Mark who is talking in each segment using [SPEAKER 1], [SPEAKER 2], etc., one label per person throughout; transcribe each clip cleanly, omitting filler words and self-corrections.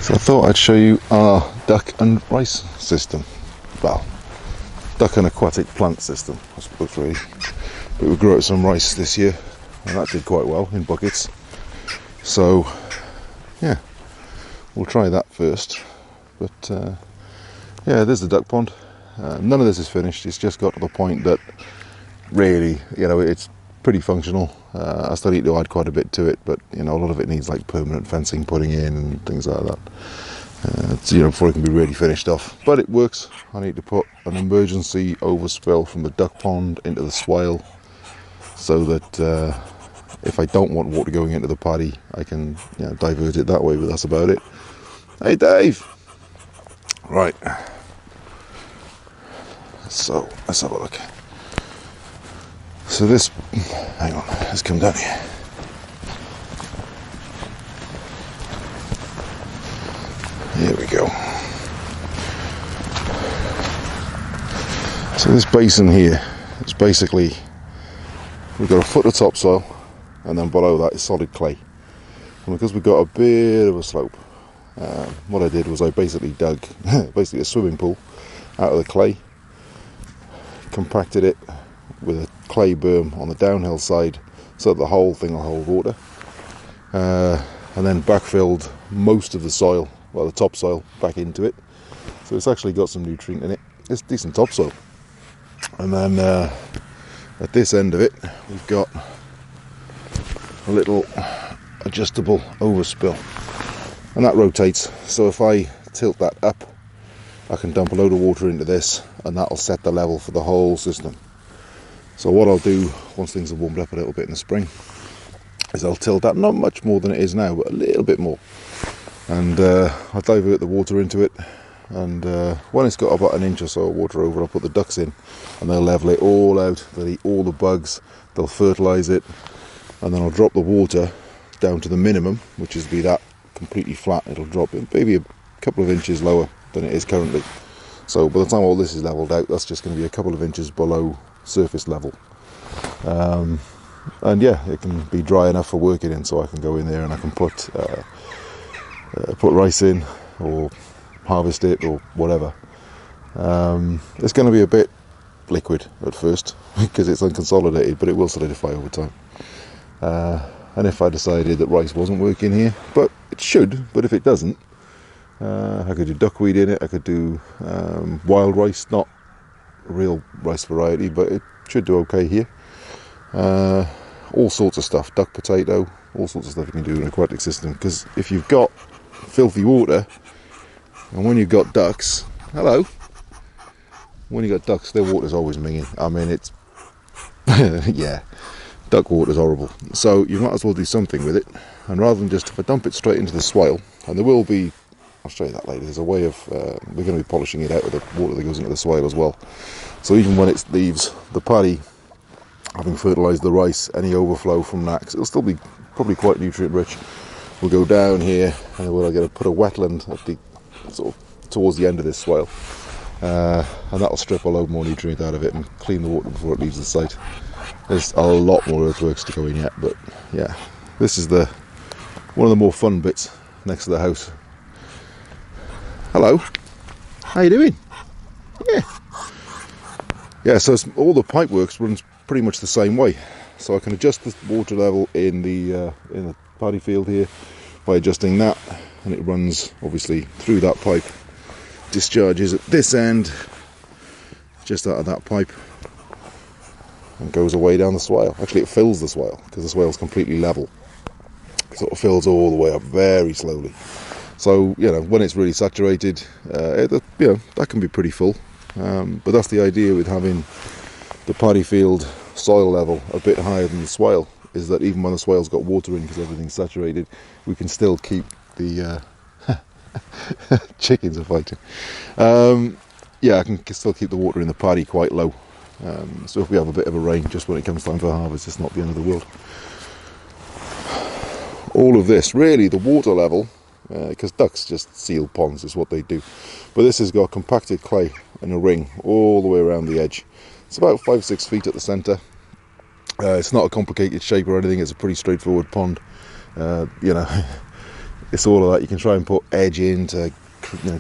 [SPEAKER 1] So I thought I'd show you our duck and rice system. Well, duck and aquatic plant system, I suppose, really. But we grew out some rice this year, and that did quite well in buckets. So, yeah, we'll try that first. But, yeah, there's the duck pond. None of this is finished. It's just got to the point that really, you know, it's pretty functional. I still need to add quite a bit to it, but you know, a lot of it needs like permanent fencing putting in and things like that. You know, before it can be really finished off. But it works. I need to put an emergency overspill from the duck pond into the swale, so that if I don't want water going into the paddy, I can, you know, divert it that way. But that's about it. Hey, Dave. Right. So let's have a look. So this, hang on, let's come down here. Here we go. So this basin here is basically, we've got a foot of topsoil, and then below that is solid clay. And because we've got a bit of a slope, what I did was I basically dug basically a swimming pool out of the clay, compacted it with a clay berm on the downhill side so that the whole thing will hold water, and then backfilled most of the soil, well, the topsoil, back into it, so it's actually got some nutrient in it. It's decent topsoil. And then at this end of it we've got a little adjustable overspill, and that rotates, so if I tilt that up I can dump a load of water into this, and that'll set the level for the whole system. So what I'll do once things have warmed up a little bit in the spring is I'll tilt that, not much more than it is now, but a little bit more, and I'll divert the water into it, and when it's got about an inch or so of water over, I'll put the ducks in and they'll level it all out. They'll eat all the bugs, they'll fertilise it, and then I'll drop the water down to the minimum, which is to be that completely flat. It'll drop maybe a couple of inches lower than it is currently. So by the time all this is levelled out, that's just going to be a couple of inches below surface level, and yeah, it can be dry enough for working in, so I can go in there and I can put rice in, or harvest it, or whatever. It's going to be a bit liquid at first because it's unconsolidated, but it will solidify over time. And if I decided that rice wasn't working here, but it should, but if it doesn't, I could do duckweed in it. I could do wild rice, not real rice variety, but it should do okay here. All sorts of stuff, duck potato, all sorts of stuff you can do in an aquatic system, because if you've got filthy water, and when you've got ducks, when you've got ducks, their water's always minging. I mean, it's yeah, duck water's horrible, so you might as well do something with it. And rather than just, if I dump it straight into the swale, and there will be, I'll show you that later, there's a way of, we're going to be polishing it out with the water that goes into the swale as well. So even when it leaves the paddy, having fertilised the rice, any overflow from that, 'cause it'll still be probably quite nutrient rich, will go down here, and we're going to put a wetland at the, sort of towards the end of this swale, and that'll strip a load more nutrient out of it and clean the water before it leaves the site. There's a lot more earthworks to go in yet, but yeah, this is one of the more fun bits next to the house. Hello, how you doing? Yeah, so all the pipe works runs pretty much the same way. So I can adjust the water level in the paddy field here by adjusting that, and it runs obviously through that pipe, discharges at this end, just out of that pipe, and goes away down the swale. Actually, it fills the swale because the swale's completely level. It sort of fills all the way up very slowly. So, you know, when it's really saturated, you know, that can be pretty full. But that's the idea with having the paddy field soil level a bit higher than the swale, is that even when the swale's got water in because everything's saturated, we can still keep the chickens are fighting. Yeah, I can still keep the water in the paddy quite low. So if we have a bit of a rain just when it comes time for harvest, it's not the end of the world. All of this, really, the water level, because ducks just seal ponds is what they do, but this has got compacted clay in a ring all the way around the edge. It's about 5-6 feet at the centre. It's not a complicated shape or anything, it's a pretty straightforward pond. You know, it's all of that. You can try and put edge in to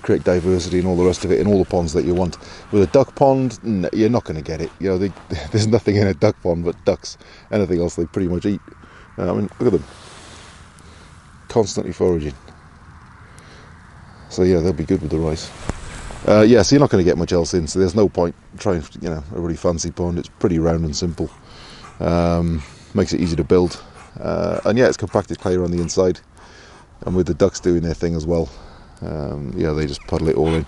[SPEAKER 1] create diversity and all the rest of it in all the ponds that you want. With a duck pond, no, you're not going to get it. There's nothing in a duck pond but ducks. Anything else they pretty much eat. I mean, look at them, constantly foraging. So yeah, they'll be good with the rice. Yeah, so you're not going to get much else in, so there's no point trying, a really fancy pond. It's pretty round and simple. Makes it easy to build. And yeah, it's compacted clay around the inside. And with the ducks doing their thing as well, yeah, they just puddle it all in.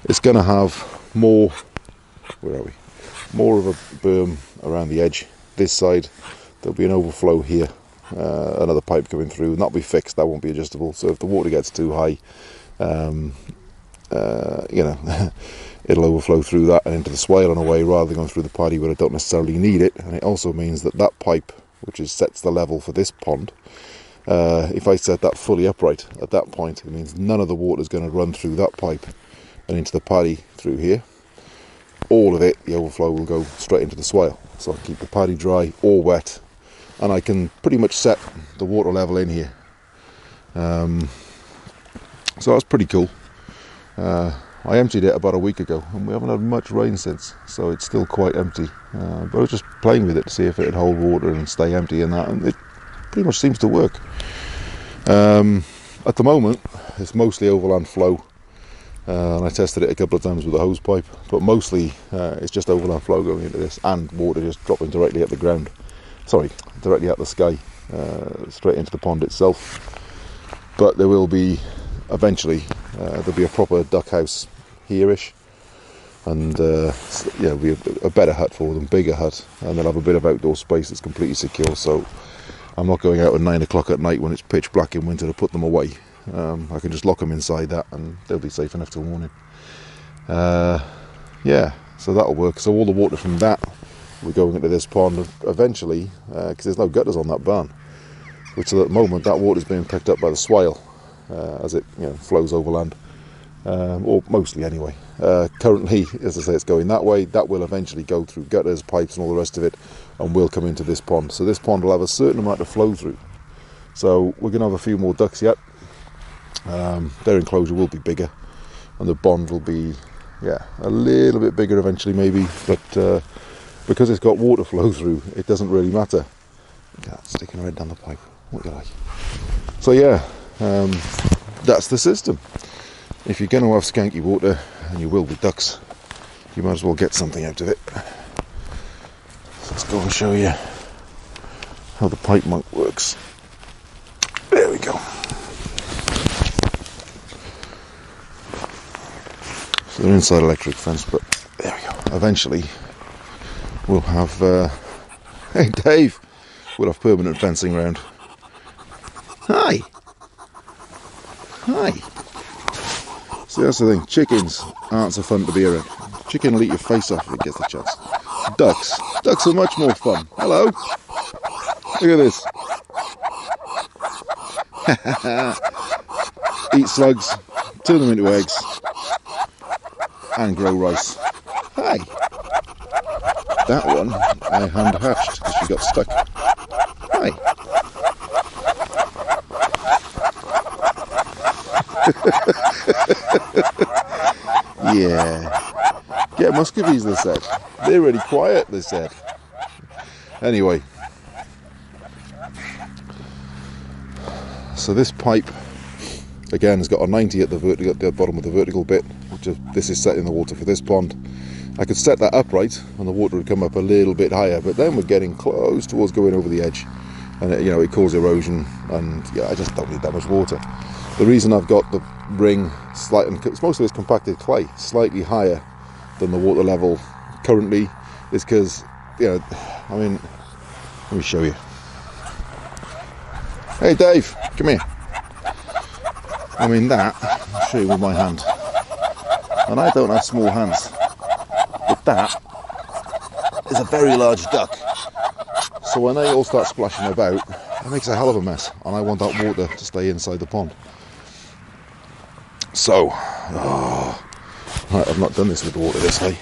[SPEAKER 1] It's going to have more, more of a berm around the edge. This side, there'll be an overflow here. Another pipe coming through, and that'll be fixed, that won't be adjustable. So if the water gets too high, it'll overflow through that and into the swale and away, rather than going through the paddy where I don't necessarily need it. And it also means that that pipe, which sets the level for this pond, if I set that fully upright at that point, it means none of the water is going to run through that pipe and into the paddy through here. All of it, the overflow, will go straight into the swale. So I can keep the paddy dry or wet, and I can pretty much set the water level in here. So that's pretty cool. I emptied it about a week ago, and we haven't had much rain since, so it's still quite empty. But I was just playing with it to see if it would hold water and stay empty and that, and it pretty much seems to work. At the moment, it's mostly overland flow, and I tested it a couple of times with a hose pipe, but mostly it's just overland flow going into this, and water just dropping directly at the ground. Sorry, directly at the sky, straight into the pond itself. But there will be, eventually, there'll be a proper duck house here-ish, and yeah, be a better hut for them, bigger hut, and they'll have a bit of outdoor space that's completely secure. So I'm not going out at 9 o'clock at night when it's pitch black in winter to put them away. I can just lock them inside that, and they'll be safe enough till morning. Yeah, so that'll work. So all the water from that, we're going into this pond eventually, because there's no gutters on that barn, which at the moment that water is being picked up by the swale as it flows overland, or mostly anyway. Currently, as I say, it's going that way. That will eventually go through gutters, pipes and all the rest of it, and will come into this pond. So this pond will have a certain amount of flow through. So we're going to have a few more ducks yet. Their enclosure will be bigger, and the pond will be, yeah, a little bit bigger eventually maybe, but because it's got water flow through, it doesn't really matter. Look at that, sticking right down the pipe. What do you like? So yeah, that's the system. If you're going to have skanky water, and you will with ducks, you might as well get something out of it. So let's go and show you how the pipe mount works. There we go. So they're inside electric fence, but there we go. Eventually we'll have, hey Dave, we'll have permanent fencing round. Hi! Hi! See, that's the thing, chickens aren't so fun to be around. Chicken will eat your face off if it gets the chance. Ducks are much more fun. Hello! Look at this. Eat slugs, turn them into eggs, and grow rice. Hi! That one I hand hatched because she got stuck. Hi! Yeah. Get muscovies, they said. They're really quiet, they said. Anyway. So this pipe, again, has got a 90 at the bottom of the vertical bit. This is set in the water for this pond. I could set that upright and the water would come up a little bit higher, but then we're getting close towards going over the edge, and it causes erosion, and yeah, I just don't need that much water. The reason I've got the ring slightly, most of it's compacted clay, slightly higher than the water level currently, is because, I mean, let me show you. Hey Dave, come here. I mean that, I'll show you with my hand. And I don't have small hands, but that is a very large duck. So when they all start splashing about, it makes a hell of a mess, and I want that water to stay inside the pond. So, right, I've not done this with the water this high.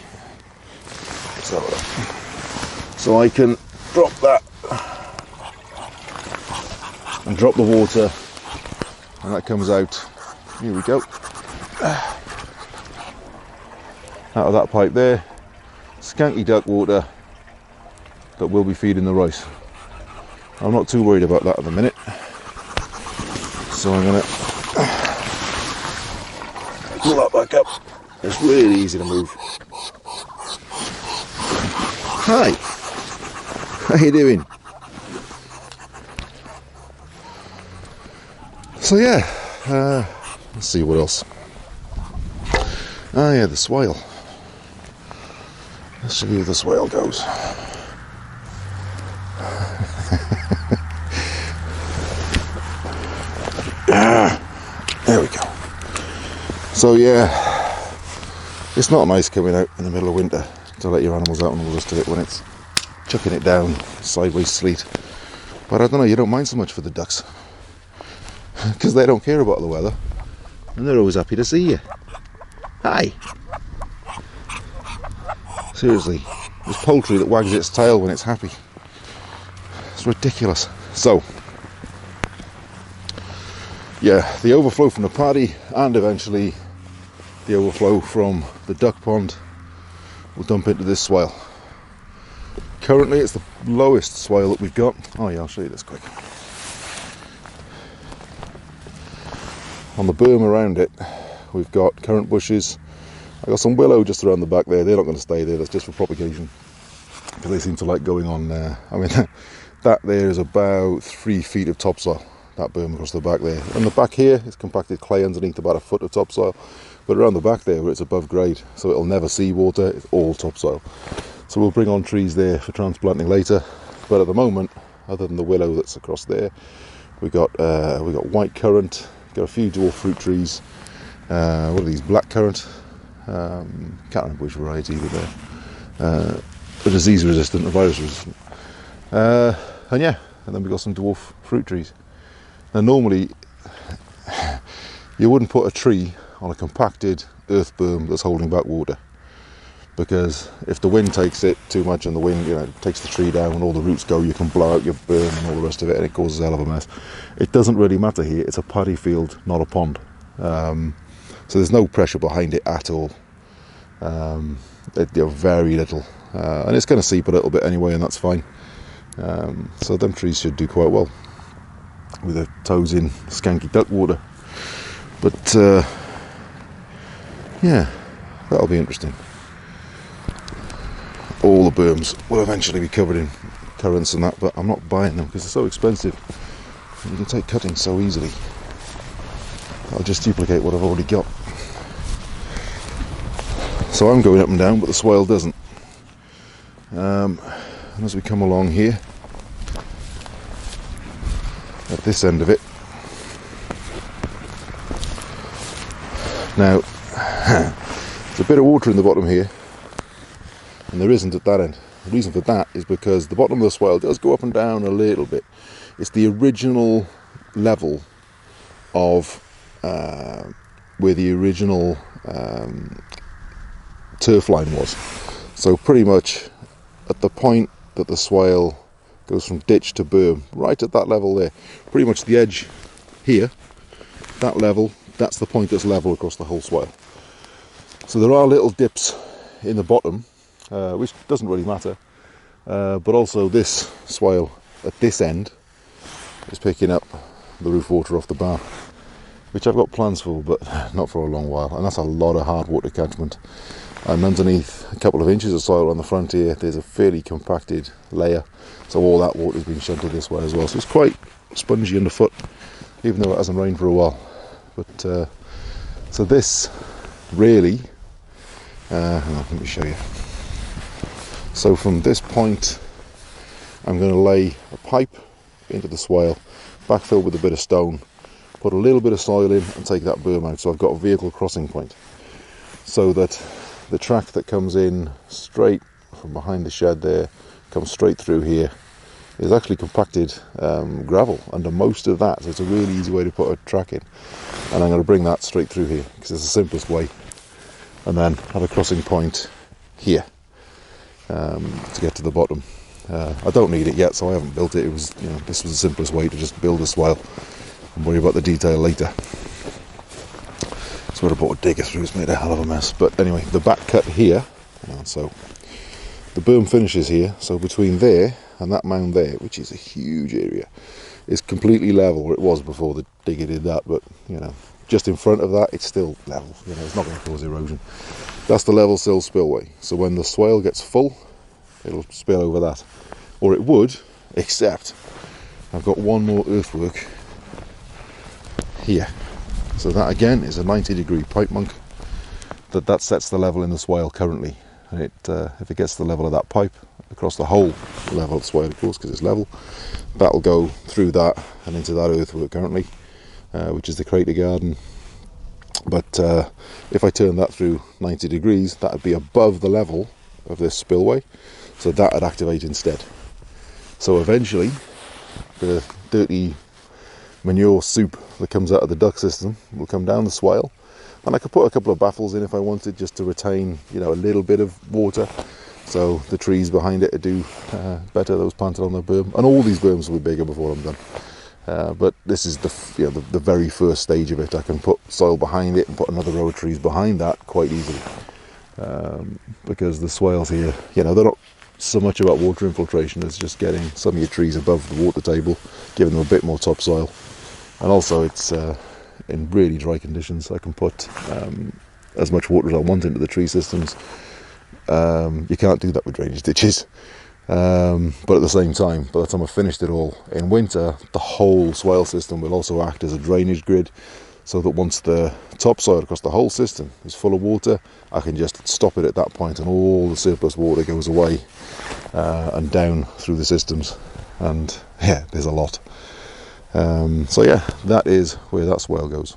[SPEAKER 1] So I can drop that and drop the water and that comes out, here we go, out of that pipe there. Skanky duck water that will be feeding the rice. I'm not too worried about that at the minute, so I'm going to pull that back up. It's really easy to move. Hi, how you doing? So yeah, let's see what else. Ah yeah, the swale. Let's see where the swale goes. There we go. So yeah, it's not nice coming out in the middle of winter to let your animals out and all the rest of it when it's chucking it down, sideways sleet. But I don't know, you don't mind so much for the ducks, because they don't care about the weather and they're always happy to see you. Hi! Seriously, there's poultry that wags its tail when it's happy. It's ridiculous. So, yeah, the overflow from the paddy and eventually the overflow from the duck pond will dump into this swale. Currently it's the lowest swale that we've got. Oh yeah, I'll show you this quick. On the berm around it, we've got currant bushes. I've got some willow just around the back there. They're not going to stay there, that's just for propagation, because they seem to like going on there. I mean, that there is about 3 feet of topsoil, that berm across the back there. On the back here, it's compacted clay underneath about 1 foot of topsoil, but around the back there where it's above grade, so it'll never see water, it's all topsoil. So we'll bring on trees there for transplanting later, but at the moment, other than the willow that's across there, we got white currant, got a few dwarf fruit trees. What are these? Black currant. Can't remember which variety, but they're disease resistant or virus resistant. And yeah, and then we got some dwarf fruit trees. Now normally you wouldn't put a tree on a compacted earth berm that's holding back water, because if the wind takes it too much and the wind, takes the tree down and all the roots go, you can blow out your berm and all the rest of it, and it causes a hell of a mess. It doesn't really matter here, it's a paddy field, not a pond. So there's no pressure behind it at all. Very little, and it's going to seep a little bit anyway, and that's fine. So them trees should do quite well with their toes in skanky duck water. But yeah, that'll be interesting. All the berms will eventually be covered in currants and that, but I'm not buying them because they're so expensive. You can take cuttings so easily. I'll just duplicate what I've already got. So I'm going up and down, but the swale doesn't. And as we come along here, at this end of it, now there's a bit of water in the bottom here, and there isn't at that end. The reason for that is because the bottom of the swale does go up and down a little bit. It's the original level of where the original turf line was. So pretty much at the point that the swale goes from ditch to berm, right at that level there, pretty much the edge here, that level, that's the point that's level across the whole swale. So there are little dips in the bottom, which doesn't really matter, but also this swale at this end is picking up the roof water off the bar, which I've got plans for, but not for a long while, and that's a lot of hard water catchment. And underneath a couple of inches of soil on the front here, there's a fairly compacted layer, so all that water is being shunted this way as well, so it's quite spongy underfoot, even though it hasn't rained for a while. But so this really, hang on, let me show you. So from this point, I'm going to lay a pipe into the swale, backfill with a bit of stone, put a little bit of soil in and take that berm out, so I've got a vehicle crossing point, so that the track that comes in straight from behind the shed there, comes straight through here, is actually compacted gravel under most of that, so it's a really easy way to put a track in. And I'm going to bring that straight through here because it's the simplest way, and then have a crossing point here to get to the bottom. I don't need it yet, so I haven't built it. It was, this was the simplest way to just build a swale. and worry about the detail later. So what I bought a digger through, it's made a hell of a mess. But anyway, the back cut here, so the berm finishes here, so between there and that mound there, which is a huge area, is completely level, where it was before the digger did that, but just in front of that it's still level, it's not going to cause erosion. That's the level sill spillway, so when the swale gets full it'll spill over that, or it would, except I've got one more earthwork here. So that again is a 90-degree pipe monk that sets the level in the swale currently, and if it gets the level of that pipe across the whole level of the swale, of course, because it's level, that'll go through that and into that earthwork currently, which is the crater garden. But if I turn that through 90 degrees, that would be above the level of this spillway, so that would activate instead. So eventually the dirty manure soup that comes out of the duct system will come down the swale, and I could put a couple of baffles in if I wanted, just to retain a little bit of water, so the trees behind it do better, those planted on the berm. And all these berms will be bigger before I'm done, but this is the very first stage of it. I can put soil behind it and put another row of trees behind that quite easily, because the swales here, they're not so much about water infiltration as just getting some of your trees above the water table, giving them a bit more topsoil. And also it's in really dry conditions, I can put as much water as I want into the tree systems. You can't do that with drainage ditches, but at the same time, by the time I've finished it all in winter, the whole swale system will also act as a drainage grid, so that once the topsoil across the whole system is full of water, I can just stop it at that point, and all the surplus water goes away and down through the systems. And yeah, there's a lot. So yeah, that is where that swale goes.